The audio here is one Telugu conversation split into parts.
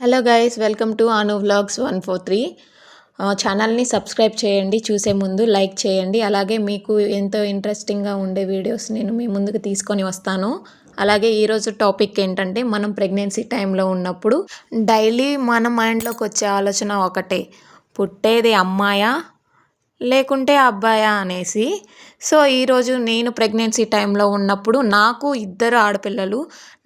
Hello guys, welcome to Anu vlogs 143. ఛానల్ని సబ్స్క్రైబ్ చేయండి. చూసే ముందు లైక్ చేయండి. అలాగే మీకు ఎంతో ఇంట్రెస్టింగ్గా ఉండే వీడియోస్ నేను మీ ముందుకు తీసుకొని వస్తాను. అలాగే ఈరోజు టాపిక్ ఏంటంటే, మనం ప్రెగ్నెన్సీ టైంలో ఉన్నప్పుడు డైలీ మన మైండ్లోకి వచ్చే ఆలోచన ఒకటే, పుట్టేది అమ్మాయా లేకుంటే అబ్బాయా అనేసి. సో ఈరోజు నేను ప్రెగ్నెన్సీ టైంలో ఉన్నప్పుడు, నాకు 2 ఆడపిల్లలు,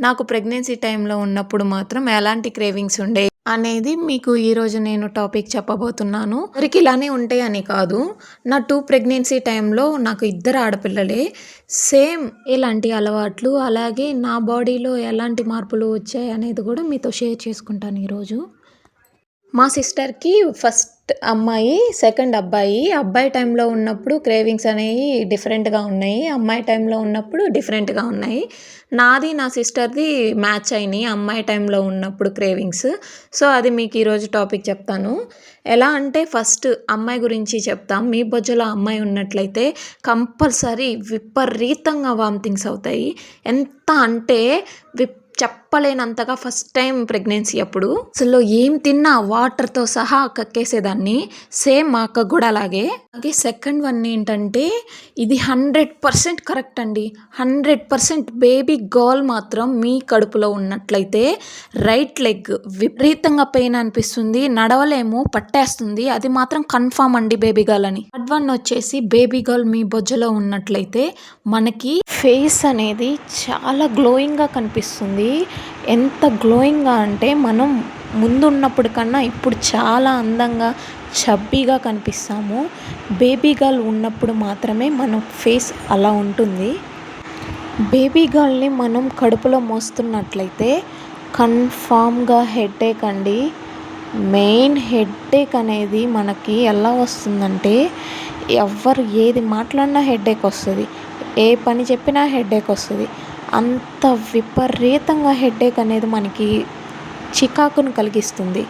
నాకు ప్రెగ్నెన్సీ టైంలో ఉన్నప్పుడు మాత్రం ఎలాంటి క్రేవింగ్స్ ఉండే అనేది మీకు ఈరోజు నేను టాపిక్ చెప్పబోతున్నాను. అందరికి ఇలానే ఉంటాయని కాదు, నా 2 ప్రెగ్నెన్సీ టైంలో నాకు 2 ఆడపిల్లలే. సేమ్ ఇలాంటి అలవాట్లు, అలాగే నా బాడీలో ఎలాంటి మార్పులు వచ్చాయి అనేది కూడా మీతో షేర్ చేసుకుంటాను ఈరోజు. మా సిస్టర్కి ఫస్ట్ అమ్మాయి, సెకండ్ అబ్బాయి. అబ్బాయి టైంలో ఉన్నప్పుడు క్రేవింగ్స్ అనేవి డిఫరెంట్గా ఉన్నాయి, అమ్మాయి టైంలో ఉన్నప్పుడు డిఫరెంట్గా ఉన్నాయి. నాది నా సిస్టర్ది మ్యాచ్ అయినాయి అమ్మాయి టైంలో ఉన్నప్పుడు క్రేవింగ్స్. సో అది మీకు ఈరోజు టాపిక్ చెప్తాను. ఎలా అంటే, ఫస్ట్ అమ్మాయి గురించి చెప్తాం. మీ బొజ్జలో అమ్మాయి ఉన్నట్లయితే కంపల్సరీ విపరీతంగా వామిటింగ్స్ అవుతాయి. ఎంత అంటే చెప్పలేనంతగా. ఫస్ట్ టైం ప్రెగ్నెన్సీ అప్పుడు అసలు ఏం తిన్నా వాటర్తో సహా కక్కేసేదాన్ని. సేమ్ మా అక్క కూడా అలాగే. సెకండ్ వన్ ఏంటంటే, ఇది 100% కరెక్ట్ అండి. 100% బేబీ గర్ల్ మాత్రం మీ కడుపులో ఉన్నట్లయితే రైట్ లెగ్ విపరీతంగా పెయిన్ అనిపిస్తుంది, నడవలేము, పట్టేస్తుంది. అది మాత్రం కన్ఫామ్ అండి బేబీ గర్ల్ అని. థర్డ్ వన్ వచ్చేసి, బేబీ గర్ల్ మీ బొజ్జలో ఉన్నట్లయితే మనకి ఫేస్ అనేది చాలా గ్లోయింగ్గా కనిపిస్తుంది. ఎంత గ్లోయింగ్గా అంటే, మనం ముందున్నప్పుడు కన్నా ఇప్పుడు చాలా అందంగా చబ్బీగా కనిపిస్తాము. బేబీ గర్ల్ ఉన్నప్పుడు మాత్రమే మన ఫేస్ అలా ఉంటుంది. బేబీ గర్ల్ని మనం కడుపులో మోస్తున్నట్లయితే కన్ఫామ్గా హెడేక్ అండి. మెయిన్ హెడేక్ అనేది మనకి ఎలా వస్తుందంటే, ఎవరు ఏది మాట్లాడినా హెడేక్ వస్తుంది, ఏ పని చెప్పినా హెడేక్ వస్తుంది. అంత విపరీతంగా హెడేక్ అనేది మనకి చికాకును కలిగిస్తుంది.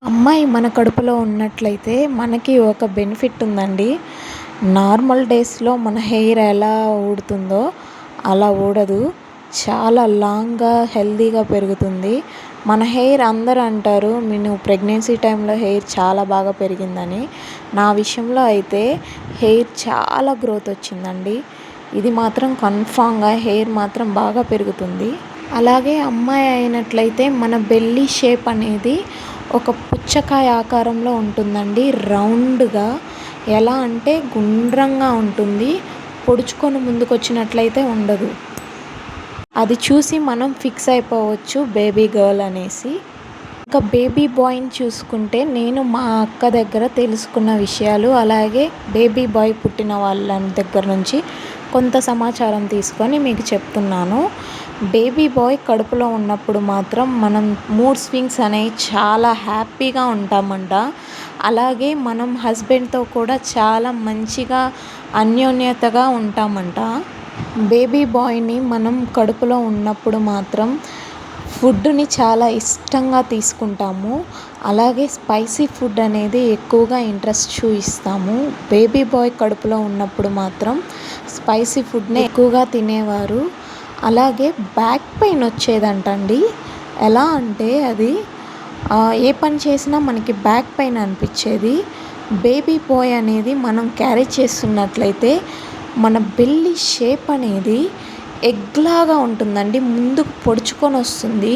అమ్మాయి మన కడుపులో ఉన్నట్లయితే మనకి ఒక బెనిఫిట్ ఉందండి. నార్మల్ డేస్లో మన హెయిర్ ఎలా ఊడుతుందో అలా ఊడదు, చాలా లాంగ్గా హెల్దీగా పెరుగుతుంది మన హెయిర్. అందరూ అంటారు, నువ్వు ప్రెగ్నెన్సీ టైంలో హెయిర్ చాలా బాగా పెరిగిందని. నా విషయంలో అయితే హెయిర్ చాలా గ్రోత్ వచ్చిందండి. ఇది మాత్రం కన్ఫామ్గా హెయిర్ మాత్రం బాగా పెరుగుతుంది. అలాగే అమ్మాయి అయినట్లయితే మన బెల్లీ షేప్ అనేది ఒక పుచ్చకాయ ఆకారంలో ఉంటుందండి, రౌండ్గా. ఎలా అంటే గుండ్రంగా ఉంటుంది, పొడుచుకొని ముందుకు వచ్చినట్లయితే ఉండదు. అది చూసి మనం ఫిక్స్ అయిపోవచ్చు బేబీ గర్ల్ అనేసి. ఇంకా బేబీ బాయ్ని చూసుకుంటే, నేను మా అక్క దగ్గర తెలుసుకున్న విషయాలు, అలాగే బేబీ బాయ్ పుట్టిన వాళ్ళ దగ్గర నుంచి కొంత సమాచారం తీసుకొని మీకు చెప్తున్నాను. బేబీ బాయ్ కడుపులో ఉన్నప్పుడు మాత్రం మనం మూడ్ స్వింగ్స్ అనేవి చాలా హ్యాపీగా ఉంటామంట. అలాగే మనం హస్బెండ్తో కూడా చాలా మంచిగా అన్యోన్యతగా ఉంటామంట. బేబీ బాయ్ని మనం కడుపులో ఉన్నప్పుడు మాత్రం ఫుడ్ని చాలా ఇష్టంగా తీసుకుంటాము. అలాగే స్పైసీ ఫుడ్ అనేది ఎక్కువగా ఇంట్రెస్ట్ చూపిస్తాము. బేబీ బాయ్ కడుపులో ఉన్నప్పుడు మాత్రం స్పైసీ ఫుడ్ని ఎక్కువగా తినేవారు. అలాగే బ్యాక్ పెయిన్ వచ్చేదంటండి. ఎలా అంటే, అది ఏ పని చేసినా మనకి బ్యాక్ పెయిన్ అనిపించేది. బేబీ బాయ్ అనేది మనం క్యారీ చేస్తున్నట్లయితే మన బెల్లీ షేప్ అనేది ఎగ్లాగా ఉంటుందండి, ముందుకు పొడుచుకొని వస్తుంది.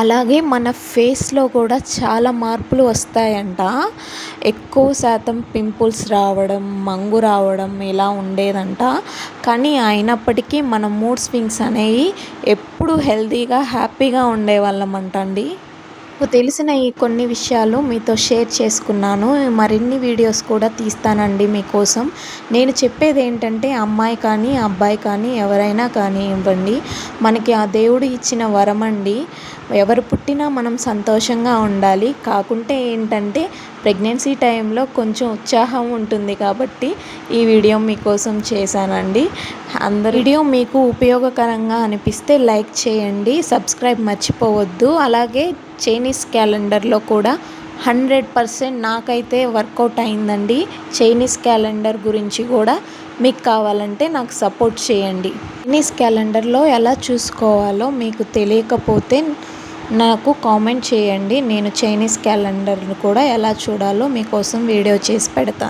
అలాగే మన ఫేస్లో కూడా చాలా మార్పులు వస్తాయంట. ఎక్కువ శాతం పింపుల్స్ రావడం, మంగు రావడం ఇలా ఉండేదంట. కానీ అయినప్పటికీ మన మూడ్ స్వింగ్స్ అనేవి ఎప్పుడు హెల్తీగా హ్యాపీగా ఉండేవాళ్ళమంట అండి. నాకు తెలిసిన ఈ కొన్ని విషయాలు మీతో షేర్ చేసుకున్నాను. మరిన్ని వీడియోస్ కూడా తీస్తానండి మీకోసం. నేను చెప్పేది ఏంటంటే, అమ్మాయి కానీ అబ్బాయి కానీ ఎవరైనా కానీ ఇవ్వండి, మనకి ఆ దేవుడు ఇచ్చిన వరం అండి. ఎవరు పుట్టినా మనం సంతోషంగా ఉండాలి. కాకుంటే ఏంటంటే, ప్రెగ్నెన్సీ టైంలో కొంచెం ఉత్సాహం ఉంటుంది కాబట్టి ఈ వీడియో మీకోసం చేశానండి. వీడియో మీకు ఉపయోగకరంగా అనిపిస్తే లైక్ చేయండి, సబ్స్క్రైబ్ మర్చిపోవద్దు. అలాగే చైనీస్ క్యాలెండర్లో కూడా 100% నాకైతే వర్కౌట్ అయిందండి. చైనీస్ క్యాలెండర్ గురించి కూడా మీకు కావాలంటే నాకు సపోర్ట్ చేయండి. చైనీస్ క్యాలెండర్లో ఎలా చూసుకోవాలో మీకు తెలియకపోతే నాకు కామెంట్ చేయండి. నేను చైనీస్ క్యాలెండర్ను కూడా ఎలా చూడాలో మీకోసం వీడియో చేసి పెడతాను.